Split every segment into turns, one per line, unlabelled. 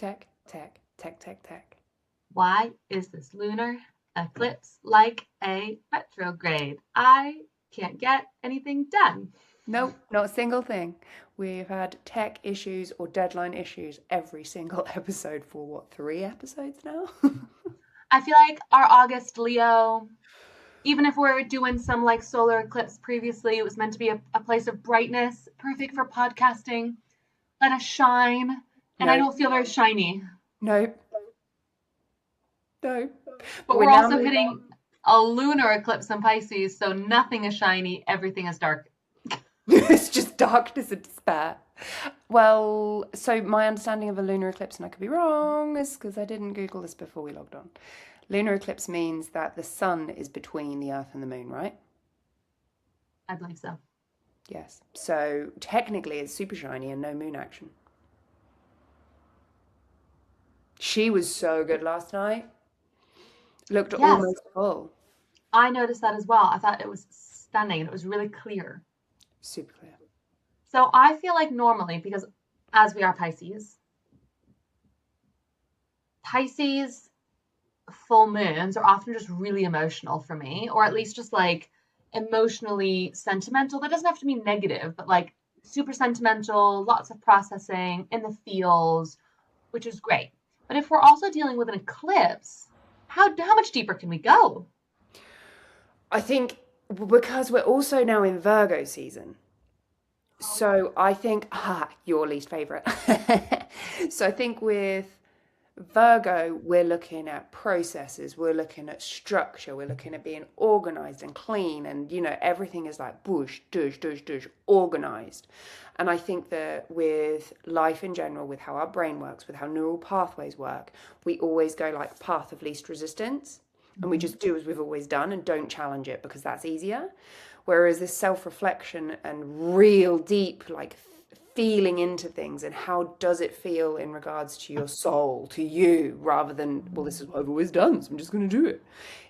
tech, tech, tech, tech, tech.
Why is this lunar eclipse like a retrograde? I can't get anything done.
Nope, not a single thing. We've had tech issues or deadline issues every single episode for what, 3 episodes now?
I feel like our August Leo, even if we're doing some like solar eclipse previously, it was meant to be a place of brightness, perfect for podcasting. Let us shine. And I
Nope,
don't feel very shiny.
nope, nope. But
But
we're
we're
now
also
moving.
hitting a lunar eclipse in Pisces, so nothing is shiny, everything is dark.
It's just darkness and despair. Well, so my understanding of a lunar eclipse, and I could be wrong, is because I didn't Google this before we logged on. Lunar eclipse means that the sun is between the earth and the moon, right?
I believe so.
Yes. So technically it's super shiny and no moon action. She was so good last night. Looked
Yes,
almost full.
I noticed that as well. I thought it was stunning and it was really clear.
Super clear.
So I feel like normally, because as we are Pisces full moons are often just really emotional for me, or at least just like emotionally sentimental. That doesn't have to be negative, but like super sentimental, lots of processing in the feels, which is great. But if we're also dealing with an eclipse, how much deeper can we go?
I think because we're also now in Virgo season. So I think, your least favorite. So I think with Virgo, we're looking at processes, we're looking at structure, we're looking at being organized and clean, and everything is like bush, dush, dush, dush, organized. And I think that with life in general, with how our brain works, with how neural pathways work, we always go like path of least resistance. And we just do as we've always done and don't challenge it because that's easier. Whereas this self reflection and real deep, like feeling into things and how does it feel in regards to your soul, to you, rather than, well, this is what I've always done, so I'm just going to do it.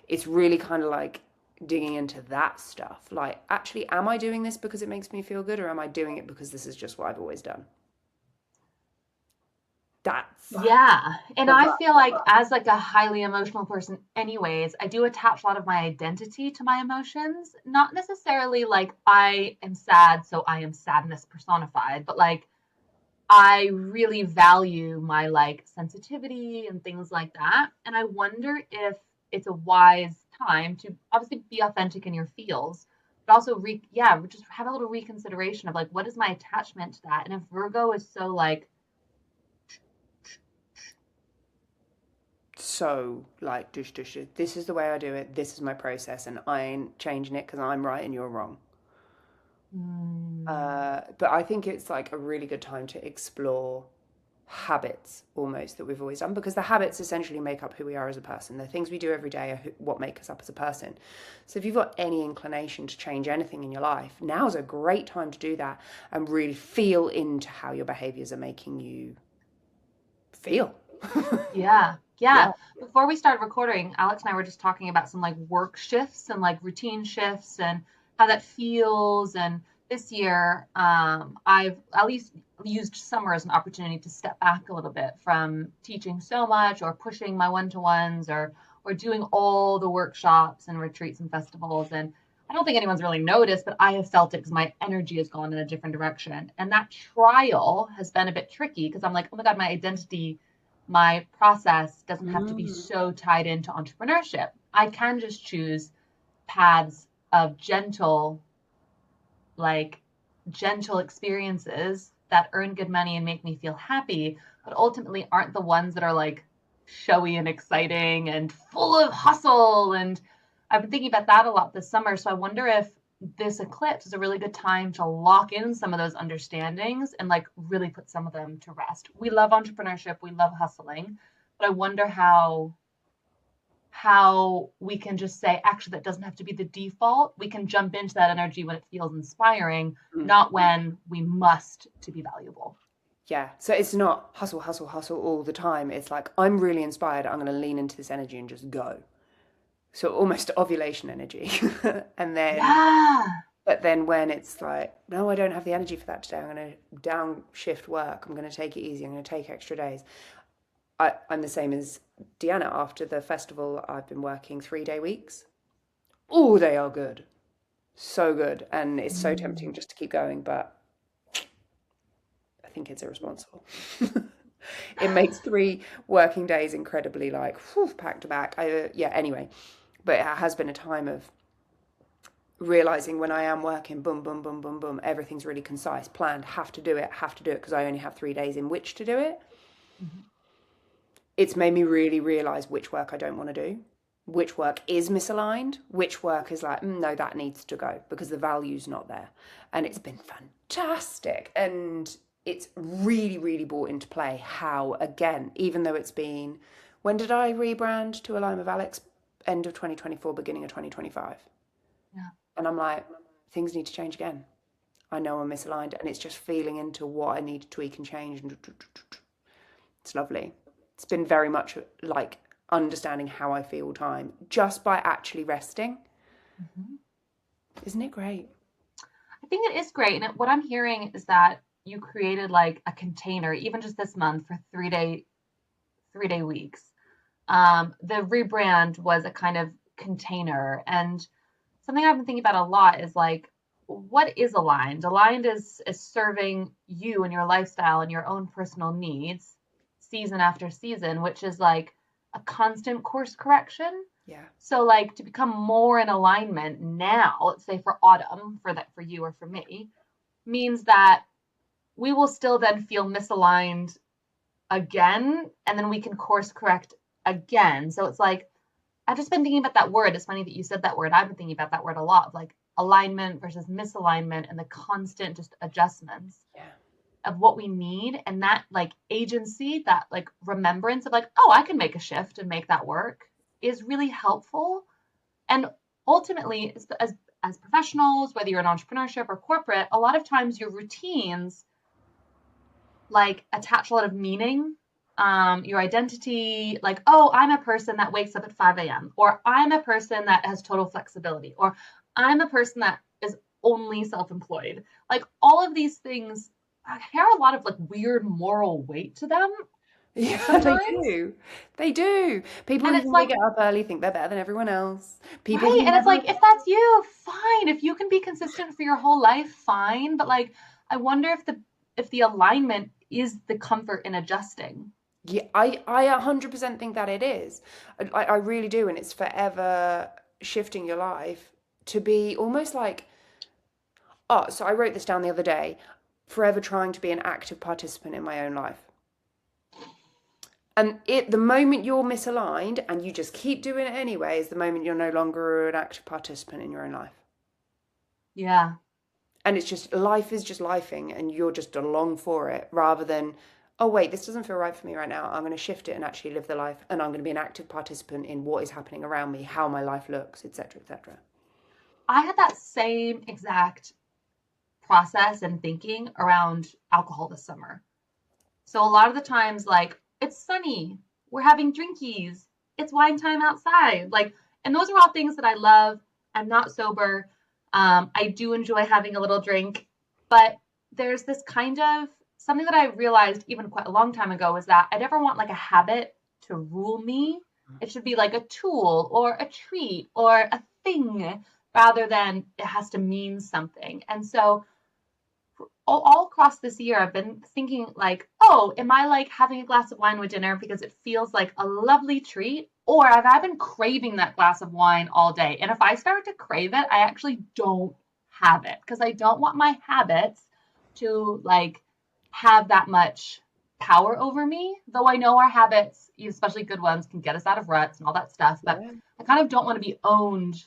It's really kind of like digging into that stuff. Like, actually, am I doing this because it makes me feel good, or am I doing it because this is just what I've always done? That's
Yeah. And
the
I
vibe.
feel like as like a highly emotional person anyways, I do attach a lot of my identity to my emotions. Not necessarily like I am sad, so I am sadness personified, but like I really value my like sensitivity and things like that. And I wonder if it's a wise time to obviously be authentic in your feels, but also just have a little reconsideration of like what is my attachment to that? And if Virgo is so like
So, like, dush, dush, dush, this is the way I do it, this is my process, and I ain't changing it because I'm right and you're wrong.
mm,
But I think it's like a really good time to explore habits almost that we've always done because the habits essentially make up who we are as a person. The things we do every day are what make us up as a person. So if you've got any inclination to change anything in your life, now's a great time to do that and really feel into how your behaviors are making you feel.
yeah.
Yeah.
Yeah. Before we started recording, Alex and I were just talking about some like work shifts and like routine shifts and how that feels. And this year, I've at least used summer as an opportunity to step back a little bit from teaching so much or pushing my one-to-ones or doing all the workshops and retreats and festivals. And I don't think anyone's really noticed, but I have felt it because my energy has gone in a different direction. And that trial has been a bit tricky because I'm like, oh my God, my identity, my process doesn't have to be
Mm.
so tied into entrepreneurship. I can just choose paths of like gentle experiences that earn good money and make me feel happy, but ultimately aren't the ones that are like showy and exciting and full of hustle. And I've been thinking about that a lot this summer. So I wonder if this eclipse is a really good time to lock in some of those understandings and like really put some of them to rest. We love entrepreneurship, we love hustling, but I wonder how we can just say, actually, that doesn't have to be the default. We can jump into that energy when it feels inspiring,
Mm.
not when we must to be valuable.
Yeah. So it's not hustle, hustle, hustle all the time. It's like, I'm really inspired. I'm going to lean into this energy and just go. So almost ovulation energy. And then,
Yeah.
but then when it's like, no, I don't have the energy for that today. I'm going to downshift work. I'm going to take it easy. I'm going to take extra days. I'm the same as Dianna. After the festival, I've been working 3-day weeks. Oh, they are good. So good. And it's so tempting just to keep going, but I think it's irresponsible. It makes 3 working days incredibly like whew, back to back. Yeah, anyway. But it has been a time of realizing when I am working, boom, boom, boom, boom, boom, everything's really concise, planned, have to do it because I only have 3 days in which to do it.
Mhm.
It's made me really realize which work I don't want to do, which work is misaligned, which work is like, no, that needs to go because the value's not there. And it's been fantastic. And it's really, really brought into play how, again, even though it's been, when did I rebrand to Align with Alex? End of 2024, beginning of 2025.
Yeah.
And I'm like, things need to change again. I know I'm misaligned, and it's just feeling into what I need to tweak and change. And it's lovely. It's been very much like understanding how I feel time just by actually resting.
Mhm.
Isn't it great?
I think it is great. And what I'm hearing is that you created like a container, even just this month for 3-day weeks. The rebrand was a kind of container. And something I've been thinking about a lot is like, what is aligned? Aligned is serving you and your lifestyle and your own personal needs season after season, which is like a constant course correction.
Yeah.
So like to become more in alignment now, let's say for autumn, for you or for me, means that we will still then feel misaligned again, and then we can course correct again. So it's like I've just been thinking about that word. It's funny that you said that word. I've been thinking about that word a lot, of like alignment versus misalignment and the constant just adjustments
Yeah.
of what we need, and that like agency, that like remembrance of like, oh, I can make a shift and make that work is really helpful. And ultimately, as professionals, whether you're in entrepreneurship or corporate, a lot of times your routines like attach a lot of meaning, your identity, like, oh, I'm a person that wakes up at 5 a.m., or I'm a person that has total flexibility, or I'm a person that is only self-employed. Like all of these things carry a lot of like weird moral weight to them
Yeah, they
sometimes.
do. They do. People
And
who
it's
think they
like,
get up early think they're better than everyone else. People
right.
who
And it's
never.
like, if that's you, fine. If you can be consistent for your whole life, fine. But like, I wonder if the alignment is the comfort in adjusting.
Yeah, I 100% think that it is. I really do. And it's forever shifting your life to be almost like, oh, so I wrote this down the other day, forever trying to be an active participant in my own life. And the moment you're misaligned and you just keep doing it anyway is the moment you're no longer an active participant in your own life.
Yeah.
And it's just life is just lifing and you're just along for it rather than, oh wait, this doesn't feel right for me right now. I'm going to shift it and actually live the life and I'm going to be an active participant in what is happening around me, how my life looks, etc., etc.
I had that same exact process and thinking around alcohol this summer. So a lot of the times, like, it's sunny, we're having drinkies, it's wine time outside. Like, and those are all things that I love. I'm not sober. I do enjoy having a little drink, but there's this kind of something that I realized even quite a long time ago is that I never want like a habit to rule me. It should be like a tool or a treat or a thing rather than it has to mean something. And so all across this year, I've been thinking like, oh, am I like having a glass of wine with dinner because it feels like a lovely treat? Or have I been craving that glass of wine all day? And if I start to crave it, I actually don't have it because I don't want my habits to like have that much power over me. Though I know our habits, especially good ones, can get us out of ruts and all that stuff. But
Yeah.
I kind of don't want to be owned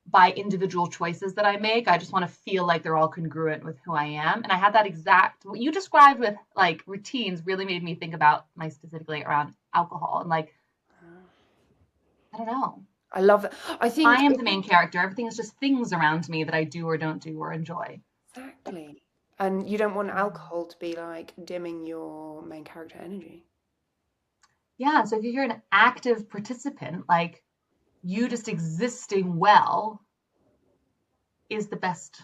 by individual choices that I make. I just want to feel like they're all congruent with who I am. And I had that exact, what you described with like routines really made me think about my specifically around alcohol. And like, I don't know.
I love that. I
I
think
am the main character. Everything is just things around me that I do or don't do or enjoy.
exactly. And you don't want alcohol to be like dimming your main character energy.
Yeah. So if you're an active participant, like you just existing well is the best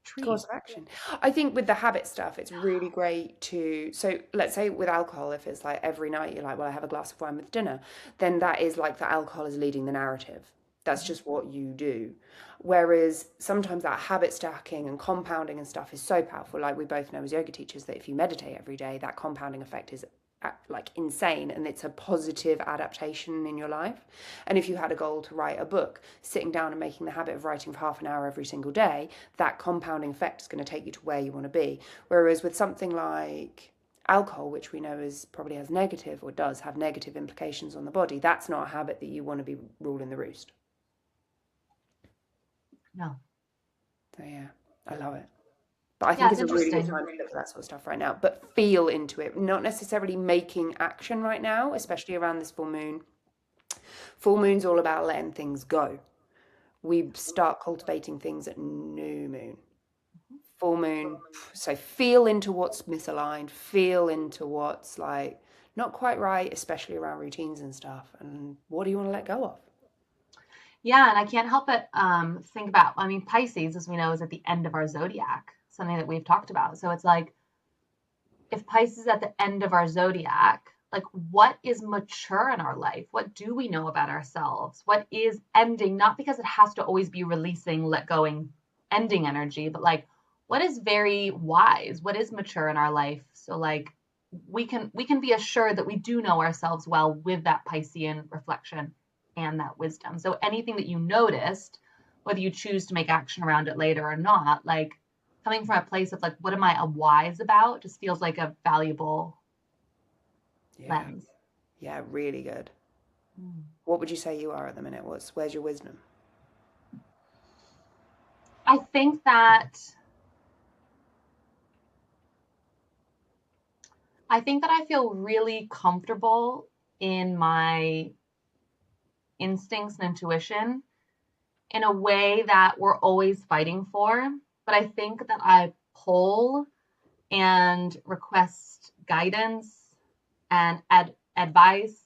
tree.
Course of action. I think with the habit stuff, it's really great to. So let's say with alcohol, if it's like every night you're like, well, I have a glass of wine with dinner, then that is like the alcohol is leading the narrative. That's just what you do. Whereas sometimes that habit stacking and compounding and stuff is so powerful. Like we both know as yoga teachers that if you meditate every day, that compounding effect is like insane, and it's a positive adaptation in your life. And if you had a goal to write a book, sitting down and making the habit of writing for half an hour every single day, that compounding effect is going to take you to where you want to be. Whereas with something like alcohol, which we know is probably has negative or does have negative implications on the body, that's not a habit that you want to be ruling the roost.
No.
So yeah, I love it. But I
Yeah,
think
it's
it's a really good
interesting.
time to look at that sort of stuff right now. But feel into it, not necessarily making action right now, especially around this full moon. Full moon's all about letting things go. We start cultivating things at new moon. Full moon, so feel into what's misaligned, feel into what's like not quite right, especially around routines and stuff. And what do you want to let go of?
Yeah, and I can't help but think about, I mean, Pisces, as we know, is at the end of our zodiac, something that we've talked about. So it's like, if Pisces is at the end of our zodiac, like what is mature in our life? What do we know about ourselves? What is ending? Not because it has to always be releasing, let going, ending energy, but like what is very wise? What is mature in our life? So like we can be assured that we do know ourselves well with that Piscean reflection and that wisdom. So anything that you noticed, whether you choose to make action around it later or not, like coming from a place of like, what am I wise about? Just feels like a valuable
Yeah,
lens.
yeah, really good.
Mm.
What would you say you are at the minute? Where's your wisdom?
I think that I feel really comfortable in my instincts and intuition in a way that we're always fighting for. But I think that I pull and request guidance and advising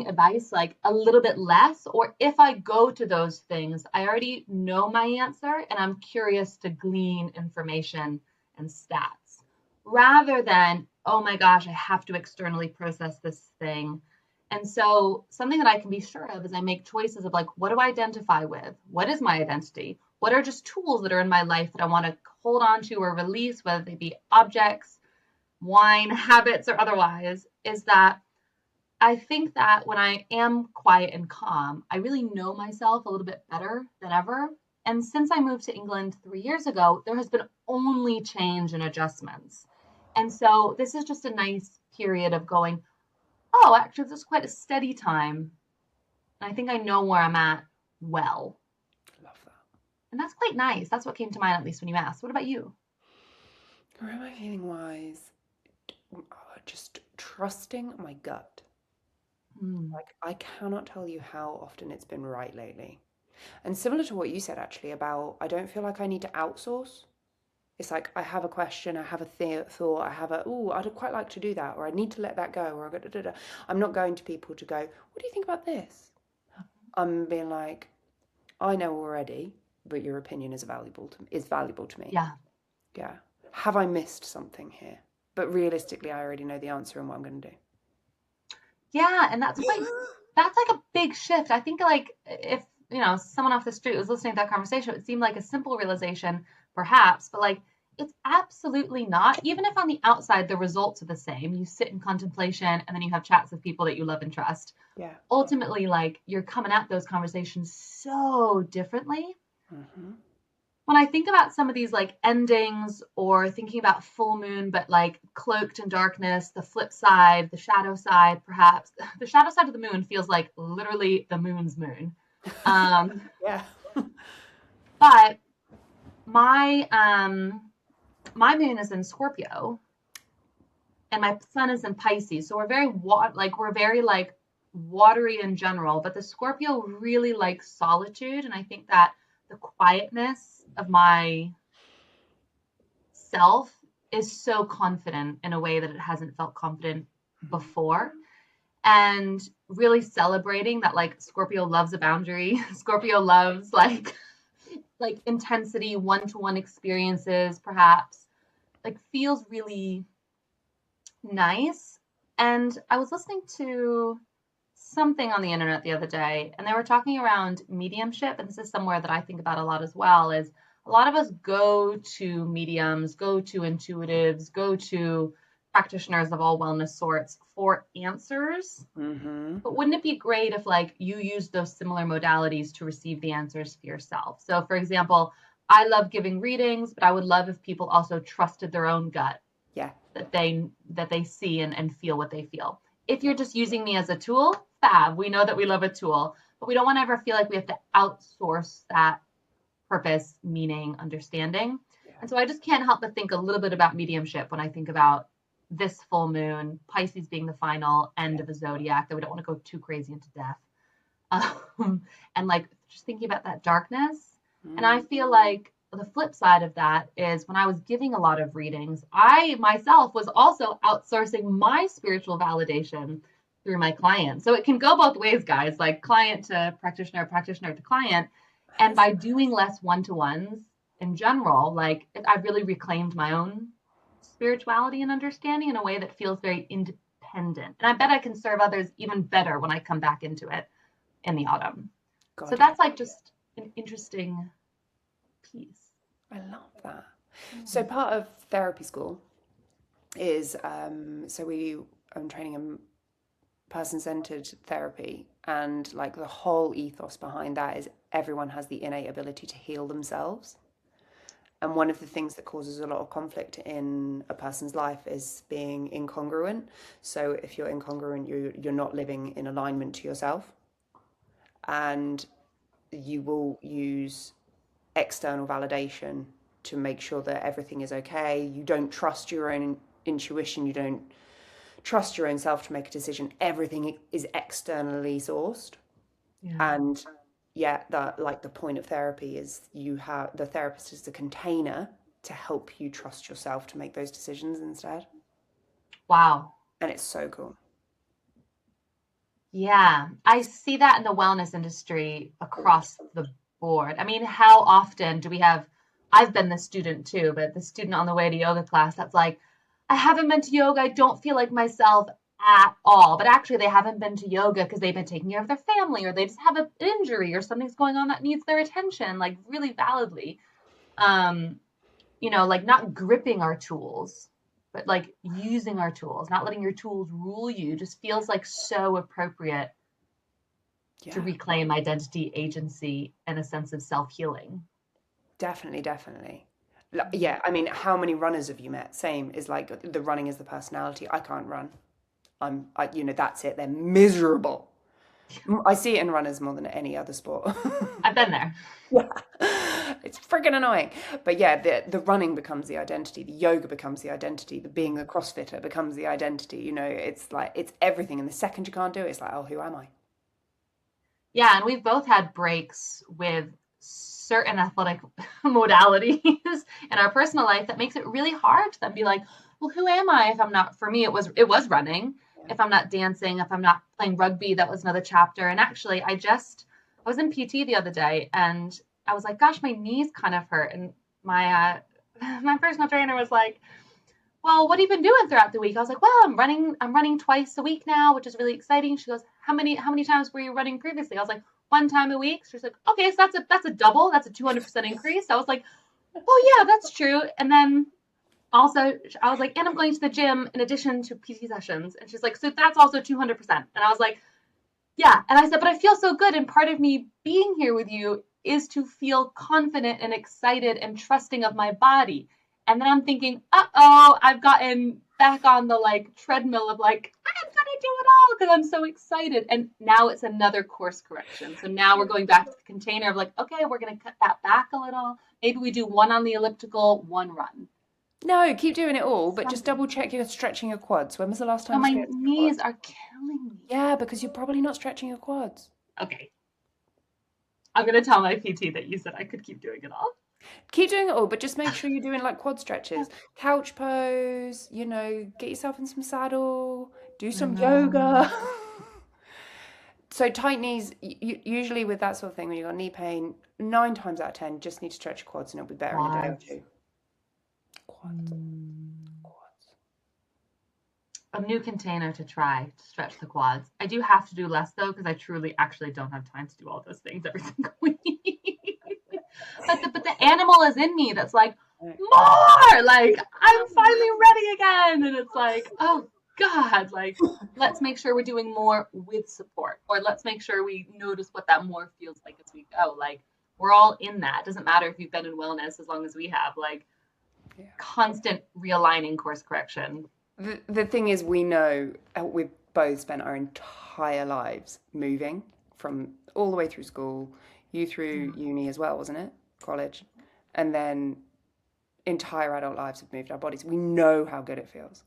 advice like a little bit less, or if I go to those things I already know my answer and I'm curious to glean information and stats rather than, oh my gosh, I have to externally process this thing. And so something that I can be sure of is I make choices of like, what do I identify with, what is my identity, what are just tools that are in my life that I want to hold on to or release, whether they be objects, wine, habits, or otherwise, is that I think that when I am quiet and calm, I really know myself a little bit better than ever. And since I moved to England 3 years ago, there has been only change and adjustments. And so this is just a nice period of going, oh, actually, this is quite a steady time. And I think I know where I'm at well.
Love that.
And that's quite nice. That's what came to mind, at least when you asked. What about you?
Where am I feeling wise? Just trusting my gut.
Mm,
Like, I cannot tell you how often it's been right lately. And similar to what you said, actually, about I don't feel like I need to outsource. It's like I have a question, I have a thought, I have a, oh, I'd quite like to do that, or I need to let that go, or I go, da, da, da. I'm not going to people to go, what do you think about this? I'm being like, I know already, but your opinion is valuable to me.
yeah.
Yeah. Have I missed something here? But realistically, I already know the answer and what I'm going to do.
Yeah, and that's like a big shift. I think like if, someone off the street was listening to that conversation, it would seem like a simple realization perhaps, but like it's absolutely not. Even if on the outside the results are the same, you sit in contemplation and then you have chats with people that you love and trust.
Yeah.
Ultimately, like you're coming at those conversations so differently.
Hmm.
When I think about some of these like endings or thinking about full moon, but like cloaked in darkness, the flip side, the shadow side, perhaps the shadow side of the moon feels like literally the moon's moon. Um,
Yeah.
but my moon is in Scorpio and my sun is in Pisces. So we're very like watery in general, but the Scorpio really likes solitude. And I think that the quietness of my self is so confident in a way that it hasn't felt confident before. And really celebrating that like Scorpio loves a boundary. Scorpio loves like like intensity, one-to-one experiences, perhaps, like feels really nice. And I was listening to something on the internet the other day, and they were talking around mediumship. And this is somewhere that I think about a lot as well, is a lot of us go to mediums, go to intuitives, go to practitioners of all wellness sorts for answers.
Mm-hmm.
But wouldn't it be great if like you use those similar modalities to receive the answers for yourself? So for example, I love giving readings, but I would love if people also trusted their own gut,
Yeah.
that they see and feel what they feel. If you're just using me as a tool, fab. We know that we love a tool, but we don't want to ever feel like we have to outsource that purpose, meaning, understanding.
Yeah.
And so I just can't help but think a little bit about mediumship when I think about this full moon, Pisces being the final end of a zodiac, that we don't want to go too crazy into death. And like just thinking about that darkness. And I
Mm.
feel like the flip side of that is when I was giving a lot of readings, I myself was also outsourcing my spiritual validation through my clients. So it can go both ways, guys, like client to practitioner, practitioner to client. And
Has
by doing less one-to-ones in general, like I've really reclaimed my own spirituality and understanding in a way that feels very independent. And I bet I can serve others even better when I come back into it in the autumn. So
God, yeah.
that's like just an interesting piece.
I love that. So
Mm.
part of therapy school is so I'm training in person-centered therapy, and like the whole ethos behind that is everyone has the innate ability to heal themselves. And one of the things that causes a lot of conflict in a person's life is being incongruent. So if you're incongruent, you're not living in alignment to yourself, and you will use external validation to make sure that everything is okay. You don't trust your own intuition. You don't trust your own self to make a decision. Everything is externally sourced.
Yeah.
And yeah, that like the point of therapy is you have the therapist is the container to help you trust yourself to make those decisions instead.
Wow.
And it's so cool.
Yeah. I see that in the wellness industry across the board. I mean, how often do we have, I've been the student too, but the student on the way to yoga class that's like, I haven't been to yoga. I don't feel like myself at all. But actually, they haven't been to yoga because they've been taking care of their family or they just have an injury or something's going on that needs their attention, like really validly. Um, like not gripping our tools, but like using our tools, not letting your tools rule you, just feels like so appropriate to
Yeah,
reclaim identity, agency, and a sense of self healing.
definitely, definitely. Yeah, I mean, how many runners have you met? Same is like the running is the personality. I can't run. That's it. They're miserable. I see it in runners more than any other sport.
I've been there.
Yeah. It's freaking annoying. But yeah, the running becomes the identity, the yoga becomes the identity, the being a CrossFitter becomes the identity. It's like it's everything. And the second you can't do it, it's like, oh, who am I?
Yeah, and we've both had breaks with certain athletic modalities in our personal life that makes it really hard to then be like, well, who am I if I'm not, for me it was running.
Yeah.
If I'm not dancing, if I'm not playing rugby, that was another chapter. And actually I was in PT the other day and I was like, gosh, my knees kind of hurt. And my my personal trainer was like, well, what have you been doing throughout the week? I was like, well, I'm running twice a week now, which is really exciting. She goes, how many times were you running previously? I was like, one time a week. She's like, okay, so that's a double. That's a 200% increase. I was like, oh yeah, that's true. And then also I was like, and I'm going to the gym in addition to PT sessions. And she's like, so that's also 200%. And I was like, yeah. And I said, but I feel so good. And part of me being here with you is to feel confident and excited and trusting of my body. And then I'm thinking, uh-oh, I've gotten back on the like treadmill of like, I'm gonna do it all because I'm so excited. And now it's another course correction. So now we're going back to the container of like, okay, we're gonna cut that back a little. Maybe we do one on the elliptical, one run.
No, keep doing it all, but just double
Something.
check you're stretching your quads. When was the last
No,
time you
my
stretched your
knees
quads?
are killing me.
Yeah, because you're probably not stretching your quads.
Okay. I'm gonna tell my PT that you said I could keep doing it all.
Keep doing it all, but just make sure you're doing like quad stretches, couch pose, get yourself in some saddle, do
I
some
know.
yoga. So tight knees, usually with that sort of thing, when you've got knee pain, 9 times out of 10, you just need to stretch your quads and it'll be better in a day or
Quads.
two. Quads.
Mm.
Quads.
A new container to try to stretch the quads. I do have to do less though, because I truly actually don't have time to do all those things every single week. But the animal is in me that's like,
Right.
more! Like, I'm finally ready again. And it's like, oh God, like, let's make sure we're doing more with support. Or let's make sure we notice what that more feels like as we go. Like, we're all in that. It doesn't matter if you've been in wellness as long as we have, like,
Yeah.
constant realigning course correction.
The thing is, we know we've both spent our entire lives moving from all the way through school, you through uni as well, wasn't it? College. And then entire adult lives have moved our bodies. We know how good it feels.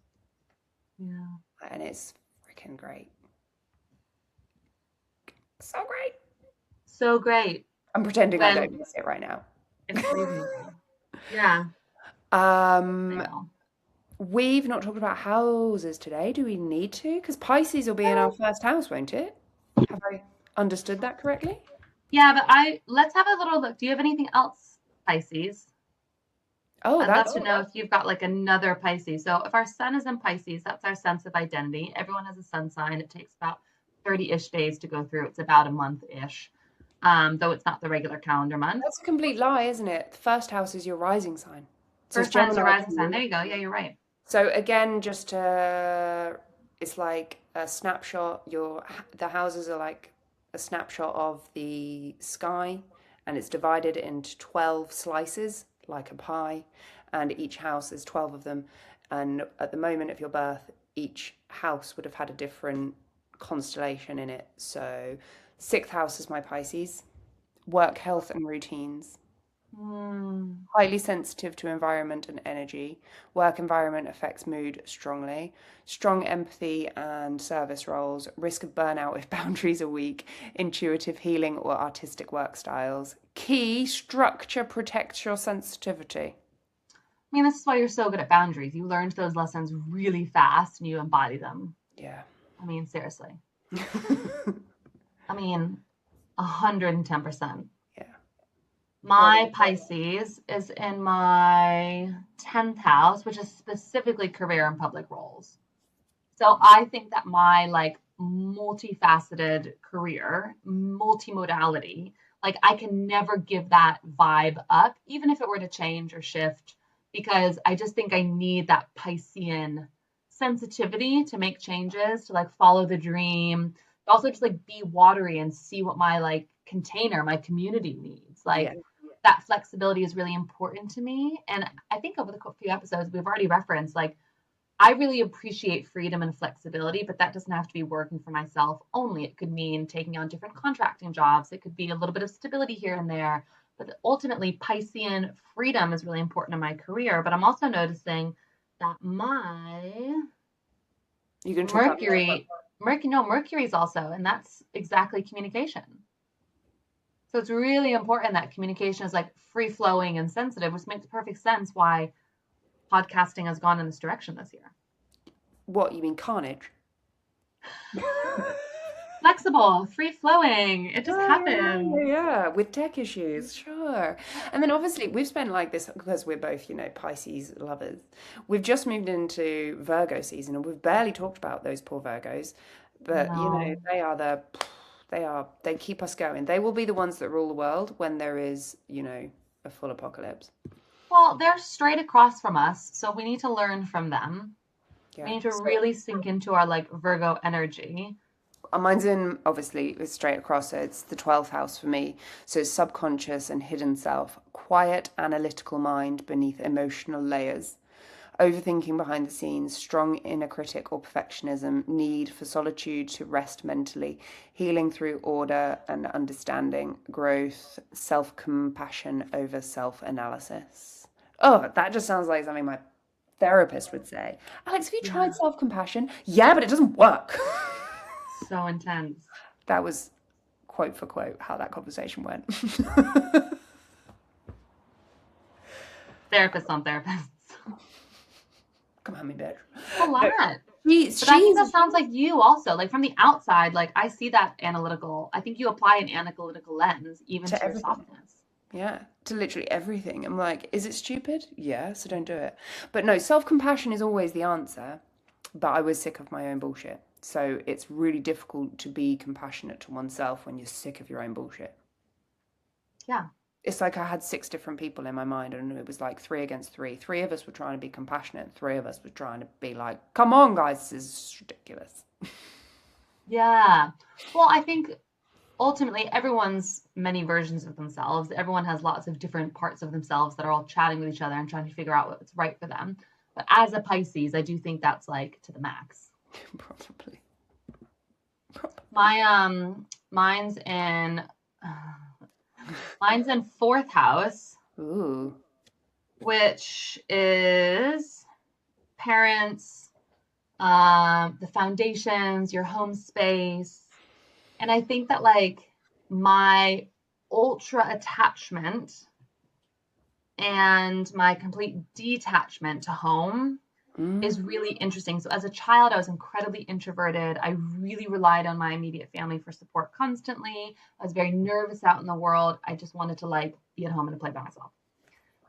Yeah.
And it's freaking great. So great.
So great.
I'm pretending I
When
don't miss it right now.
it's amazing. Yeah, I
Um,
know.
we've not talked about houses today. Do we need to? Because Pisces will be in our first house, won't it? Have I understood that correctly?
Yeah, but let's have a little look. Do you have anything else, Pisces?
Oh,
I'd love
that's
to know if you've got like another Pisces. So if our sun is in Pisces, that's our sense of identity. Everyone has a sun sign. It takes about 30-ish days to go through. It's about a month-ish, though it's not the regular calendar month.
a complete lie, isn't it? The first house is your rising sign. So it's
First sign is your
Gemini.
rising sign. There you go. Yeah, you're right.
So again, it's like a snapshot. The houses are like a snapshot of the sky, and it's divided into 12 slices, like a pie, and each house is 12 of them. And at the moment of your birth, each house would have had a different constellation in it. So, sixth house is my Pisces, work, health, and routines.
Hmm.
Highly sensitive to environment and energy. Work environment affects mood strongly. Strong empathy and service roles. Risk of burnout if boundaries are weak. Intuitive healing or artistic work styles. Key structure protects your sensitivity.
I mean, this is why you're so good at boundaries. You learned those lessons really fast and you embody them.
Yeah.
I mean, seriously. I mean, 110%.
Yeah.
My Pisces is in my 10th house, which is specifically career and public roles. So I think that my like multifaceted career, multimodality, like I can never give that vibe up, even if it were to change or shift, because I just think I need that Piscean sensitivity to make changes, to like follow the dream, but also just like be watery and see what my like container, my community needs.
Yeah.
Like that flexibility is really important to me. And I think over the few episodes, we've already referenced like I really appreciate freedom and flexibility, but that doesn't have to be working for myself only. It could mean taking on different contracting jobs. It could be a little bit of stability here and there. But ultimately, Piscean freedom is really important in my career. But I'm also noticing that my
You can talk about
Mercury is also, and that's exactly communication. So it's really important that communication is like free flowing and sensitive, which makes perfect sense why podcasting has gone in this direction this year.
what you mean, carnage?
Flexible, free flowing. It just
Yeah, yeah,
happens.
yeah, yeah, with tech issues, sure. And then obviously we've spent like this because we're both, Pisces lovers. We've just moved into Virgo season and we've barely talked about those poor Virgos. But
No.
they keep us going. They will be the ones that rule the world when there is, a full apocalypse.
Well, they're straight across from us, so we need to learn from them. We
Yeah.
need to really sink into our like Virgo energy.
Mine's in, obviously, it's straight across, so it's the 12th house for me. So it's subconscious and hidden self, quiet, analytical mind beneath emotional layers, overthinking behind the scenes, strong inner critic or perfectionism, need for solitude to rest mentally, healing through order and understanding, growth, self compassion over self analysis. Oh, that just sounds like something my therapist would say. Alex, have you
Yeah.
tried self compassion? Yeah, but it doesn't work.
So intense.
That was quote for quote how that conversation went.
Therapists on therapists.
Come on, me bitch.
A
No,
lot. But I think
she's
that sounds like you also. Like from the outside, like I see that analytical. I think you apply an analytical lens even
to
to your
everything.
softness.
Yeah, to literally everything. I'm like, is it stupid? Yeah, so don't do it. But no, self-compassion is always the answer. But I was sick of my own bullshit. So it's really difficult to be compassionate to oneself when you're sick of your own bullshit.
Yeah.
It's like I had six different people in my mind, and it was like three against three. Three of us were trying to be compassionate. Three of us were trying to be like, come on, guys, this is ridiculous.
Yeah. Well, I think ultimately everyone's many versions of themselves. Everyone has lots of different parts of themselves that are all chatting with each other and trying to figure out what's right for them. But as a Pisces, I do think that's like to the max.
Probably.
My mine's in mine's in fourth house,
Ooh.
which is parents, the foundations, your home space. And I think that like my ultra attachment and my complete detachment to home is
Mm.
really interesting. So as a child, I was incredibly introverted. I really relied on my immediate family for support constantly. I was very nervous out in the world. I just wanted to like be at home and play by myself.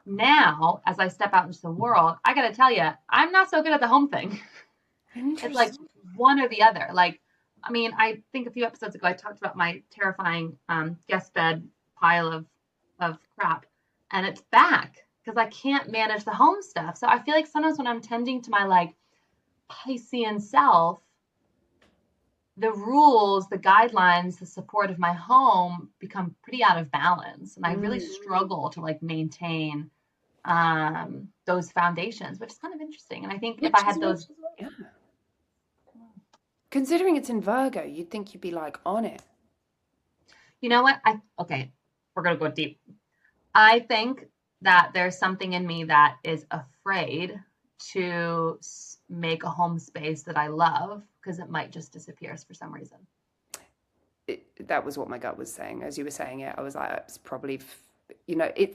Now, as I step out into the world, I got to tell you, I'm not so good at the home thing. It's like
Interesting.
one or the other. Like, I mean, I think a few episodes ago I talked about my terrifying guest bed pile of crap, and it's back because I can't manage the home stuff. So I feel like sometimes when I'm tending to my like Piscean self, the rules, the guidelines, the support of my home become pretty out of balance, and I really
Mm.
struggle to like maintain those foundations, which is kind of interesting. And I think if I
Which is
had
what,
those,
yeah. Considering it's in Virgo, you'd think you'd be like on it.
you know what? Okay, we're gonna go deep. I think that there's something in me that is afraid to make a home space that I love because it might just disappear for some reason.
That was what my gut was saying. As you were saying it, I was like, it's probably,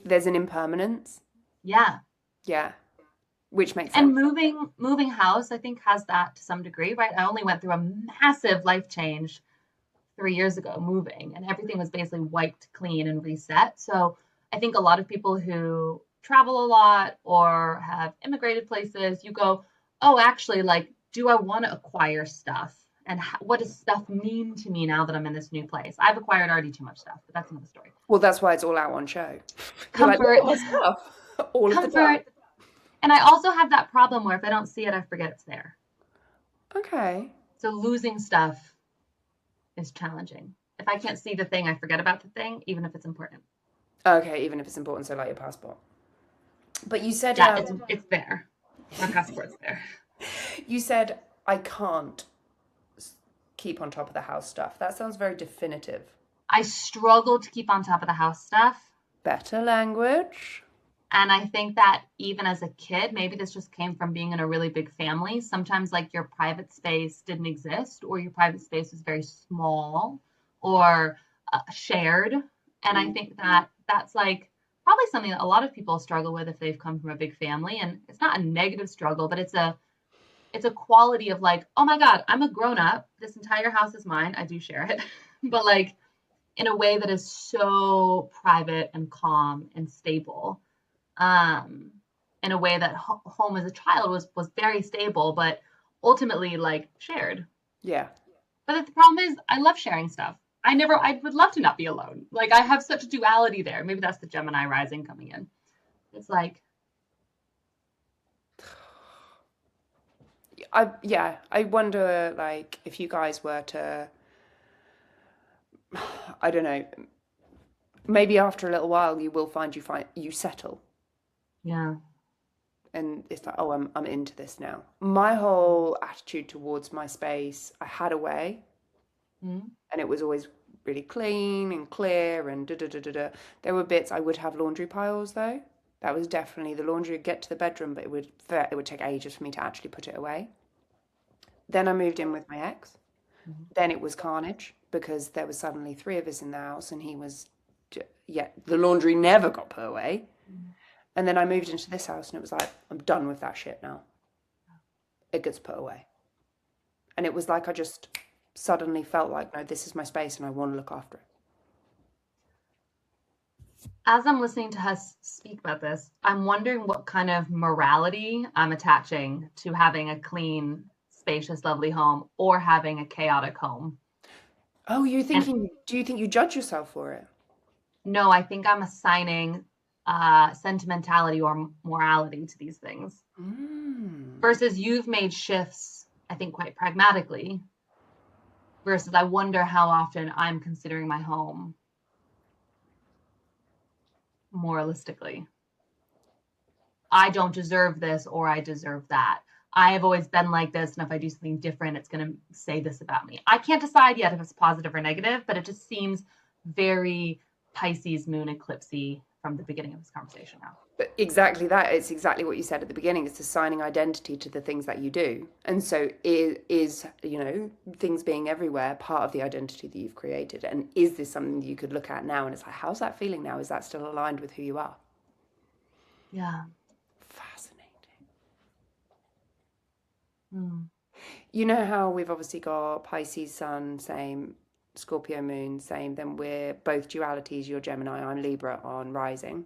there's an impermanence.
Yeah.
Yeah, which makes sense.
And moving house, I think, has that to some degree, right? I only went through a massive life change 3 years ago, moving, and everything was basically wiped clean and reset. So I think a lot of people who travel a lot or have immigrated places, you go, oh, actually, like, do I want to acquire stuff? And what does stuff mean to me now that I'm in this new place? I've acquired already too much stuff, but that's another story.
Well, that's why it's all out on show. You're like, look
Comfort,
at my stuff. All of the time.
comfort. And I also have that problem where if I don't see it, I forget it's there.
Okay.
So losing stuff is challenging. If I can't see the thing, I forget about the thing, even if it's important.
Okay, even if it's important, so like your passport. But you said,
Yeah, it's there. My passport's there.
you said I can't keep on top of the house stuff. That sounds very definitive.
I struggle to keep on top of the house stuff.
Better language.
And I think that even as a kid, maybe this just came from being in a really big family. Sometimes, like, your private space didn't exist, or your private space was very small or shared. And I think that that's like probably something that a lot of people struggle with if they've come from a big family. And it's not a negative struggle, but it's a quality of like, oh my God, I'm a grown up. This entire house is mine. I do share it, but like in a way that is so private and calm and stable. Um, in a way that home as a child was very stable, but ultimately like shared.
Yeah.
But the problem is, I love sharing stuff. I would love to not be alone. Like I have such a duality there. Maybe that's the Gemini rising coming in. It's like,
I wonder like if you guys were to, I don't know, maybe after a little while you will find you settle,
yeah,
and it's like, oh, I'm into this now. My whole attitude towards my space, I had a way,
mm,
and it was always really clean and clear and da da da da da. There were bits I would have laundry piles though. That was definitely the laundry would get to the bedroom, but it would take ages for me to actually put it away. Then I moved in with my ex.
mm,
Then it was carnage because there was suddenly three of us in the house, and he was, yeah, the laundry never got put away.
mm.
And then I moved into this house, and it was like, I'm done with that shit now. It gets put away. And it was like I just suddenly felt like, no, this is my space and I want to look after it.
As I'm listening to us speak about this, I'm wondering what kind of morality I'm attaching to having a clean, spacious, lovely home or having a chaotic home.
Oh,
And
do you think you judge yourself for it?
no, I think I'm assigning sentimentality or morality to these things. Versus you've made shifts, I think, quite pragmatically. Versus I wonder how often I'm considering my home moralistically. I don't deserve this or I deserve that. I have always been like this, and if I do something different, it's going to say this about me. I can't decide yet if it's positive or negative, but it just seems very Pisces moon eclipsey from the beginning of this conversation now.
But exactly that. It's exactly what you said at the beginning. It's assigning identity to the things that you do. And so is, things being everywhere part of the identity that you've created? And is this something that you could look at now? And it's like, how's that feeling now? Is that still aligned with who you are?
Yeah.
Fascinating.
Hmm.
You know how we've obviously got Pisces sun, same, Scorpio moon, same. Then we're both dualities. You're Gemini, I'm Libra on rising.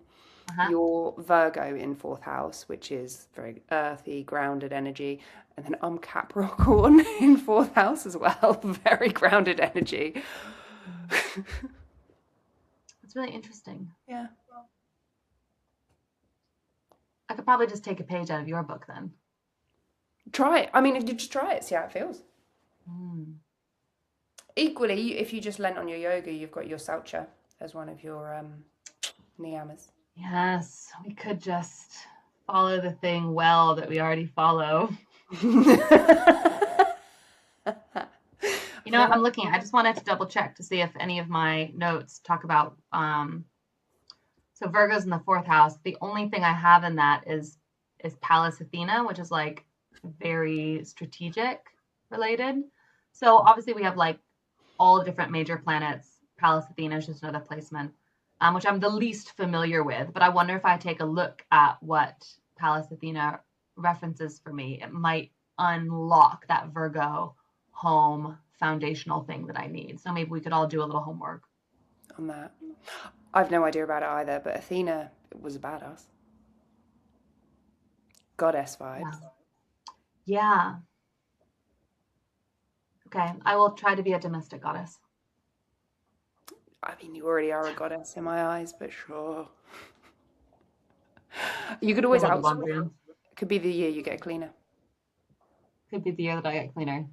Uh-huh.
Your Virgo in fourth house, which is very earthy, grounded energy. And then I'm Capricorn in fourth house as well. Very grounded energy.
It's really interesting.
Yeah.
I could probably just take a page out of your book then.
Try it. I mean, if you just try it, see how it feels.
Mm.
Equally, if you just lent on your yoga, you've got your Saucha as one of your niyamas.
Yes, we could just follow the thing well that we already follow. You know, I'm looking. I just wanted to double check to see if any of my notes talk about. So Virgo's in the fourth house. The only thing I have in that is Pallas Athena, which is like very strategic related. So obviously we have like all the different major planets. Pallas Athena is just another placement, which I'm the least familiar with. But I wonder if I take a look at what Pallas Athena references for me, it might unlock that Virgo home foundational thing that I need. So maybe we could all do a little homework
on that. I've no idea about it either, but Athena was a badass. Goddess vibes.
Yeah. Okay, I will try to be a domestic goddess.
I mean, you already are a goddess in my eyes, but sure. You could always outsource. It could be the year you get cleaner.
Could be the year that I get cleaner.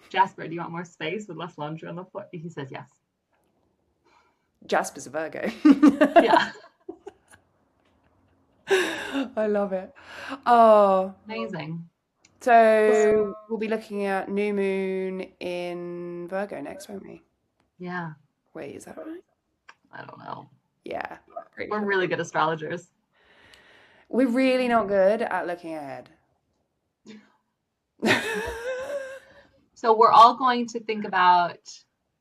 Jasper, do you want more space with less laundry on the floor? He says yes.
Jasper's a Virgo.
Yeah.
I love it. Oh.
Amazing.
So we'll be looking at new moon in Virgo next, won't we?
Yeah.
Wait, is that right?
I don't know.
Yeah.
We're really good astrologers.
We're really not good at looking ahead.
So we're all going to think about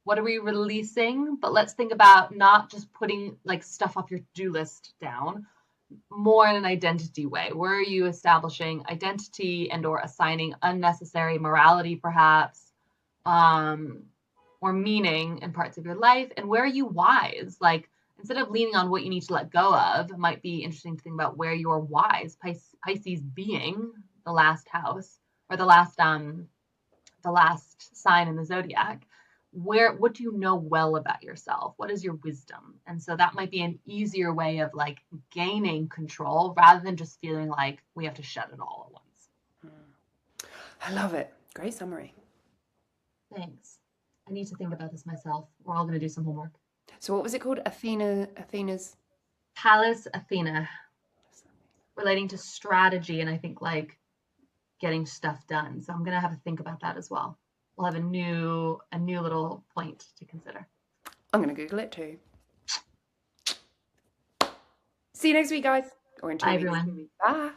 what are we releasing, but let's think about not just putting like stuff off your to-do list down, more in an identity way. Where are you establishing identity and or assigning unnecessary morality perhaps, or meaning in parts of your life? And where are you wise? Like instead of leaning on what you need to let go of, it might be interesting to think about where you're wise. Pisces being the last house or the last sign in the zodiac. What do you know well about yourself? What is your wisdom? And so that might be an easier way of like gaining control rather than just feeling like we have to shut it all at once.
I love it. Great summary.
Thanks. I need to think about this myself. We're all going to do some homework.
So what was it called? Athena's
Pallas Athena, relating to strategy and I think like getting stuff done. So I'm going to have to think about that as well. We'll have a new little point to consider.
I'm going to Google it too. See you next week, guys. Or in 2
Bye,
weeks.
everyone.
Bye.